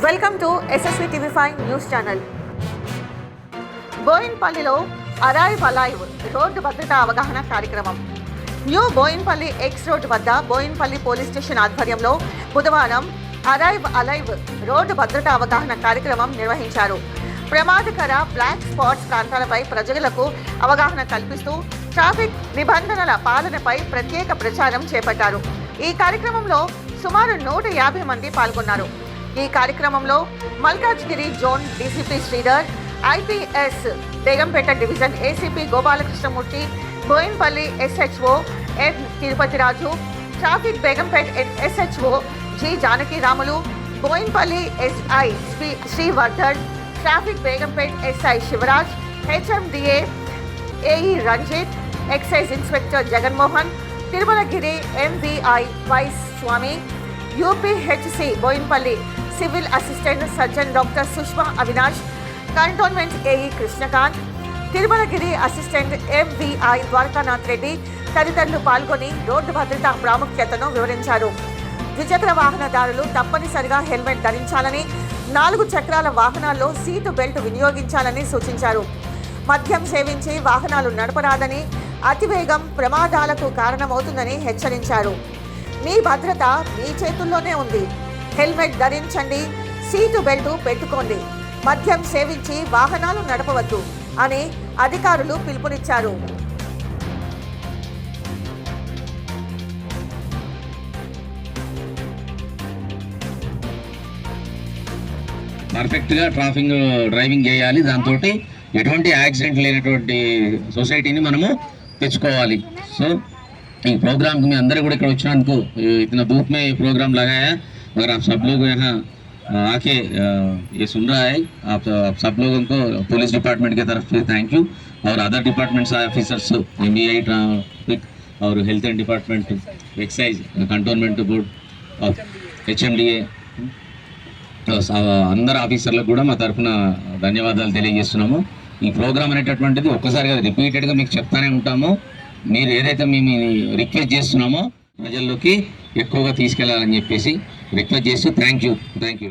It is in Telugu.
Welcome to SSV TV5 news channel. బోయిన్పల్లిలో అరైవ్ అలైవ్ రోడ్డు భద్రతా అవగాహన కార్యక్రమం. న్యూ బోయిన్పల్లి ఎక్స్ రోడ్డు వద్ద బోయిన్పల్లి పోలీస్ స్టేషన్ ఆధ్వర్యంలో బుధవారం అరైవ్ అలైవ్ రోడ్డు భద్రతా అవగాహన కార్యక్రమం నిర్వహించారు. ప్రమాదకర బ్లాక్ స్పాట్స్ ప్రాంతాలపై ప్రజలకు అవగాహన కల్పిస్తూ ట్రాఫిక్ నిబంధనల పాలనపై ప్రత్యేక ప్రచారం చేపట్టారు. ఈ కార్యక్రమంలో సుమారు 150 మంది పాల్గొన్నారు. ఈ కార్యక్రమంలో Malkajgiri zone DCP Sridhar, IPS Begumpet division ACP Gopalakrishnamurthy, Bowenpally SHO N Tirupathiraju, traffic Begumpet SHO G Janakiramulu, Bowenpally SI Srivardhan, traffic Begumpet SI Sivaraj, HMDA AE Ranjith, excise inspector Jaganmohan, Tirumalagiri MVI వైస్ Swamy, UPHC Bowenpally civil assistant surgeon doctor Sushma Avinash, cantonment AE Krishnakanth, Tirumalagiri assistant MVI Dwarakanath Reddy తదితరులు పాల్గొని రోడ్డు భద్రతా ప్రాముఖ్యతను వివరించారు. ద్విచక్ర వాహనదారులు తప్పనిసరిగా హెల్మెట్ ధరించాలని, 4 చక్రాల వాహనాల్లో సీటు బెల్ట్ వినియోగించాలని సూచించారు. మద్యం సేవించి వాహనాలు నడపరాదని, అతివేగం ప్రమాదాలకు కారణమవుతుందని హెచ్చరించారు. మీ భద్రత మీ చేతుల్లోనే ఉంది. హెల్మెట్ ధరించండి, సీటు బెల్ట్ పెట్టుకోండి, మద్యం సేవించి వాహనాలు నడపవద్దు అని అధికారులు పిలుపునిచ్చారు. పర్ఫెక్ట్గా డ్రైవింగ్ చేయాలి. దాంతో ఎటువంటి యాక్సిడెంట్ లేనటువంటి సొసైటీని మనము తెచ్చుకోవాలి. సో ఈ प्रोग्राम में अंदर కూడా ఇక్కడ వచ్చినందుకు इतना धूप में प्रोग्राम लगाया, अगर आप सब लोग यहाँ आके ये सुन रहा है, आप सब लोगों को पुलिस डिपार्टमेंट की तरफ से थैंक यू, और other departments officers MBI traffic और health and department, excise, cantonment board और HMDA అందరు ఆఫీసర్లకు కూడా మా తరఫున ధన్యవాదాలు తెలియజేస్తున్నాము. ఈ ప్రోగ్రామ్ అనేటటువంటిది ఒక్కసారిగా రిపీటెడ్గా మీకు చెప్తానే ఉంటాము. మీరు ఏదైతే మేము రిక్వెస్ట్ చేస్తున్నామో ప్రజల్లోకి ఎక్కువగా తీసుకెళ్లాలని చెప్పేసి రిక్వెస్ట్ చేస్తూ థ్యాంక్ యూ.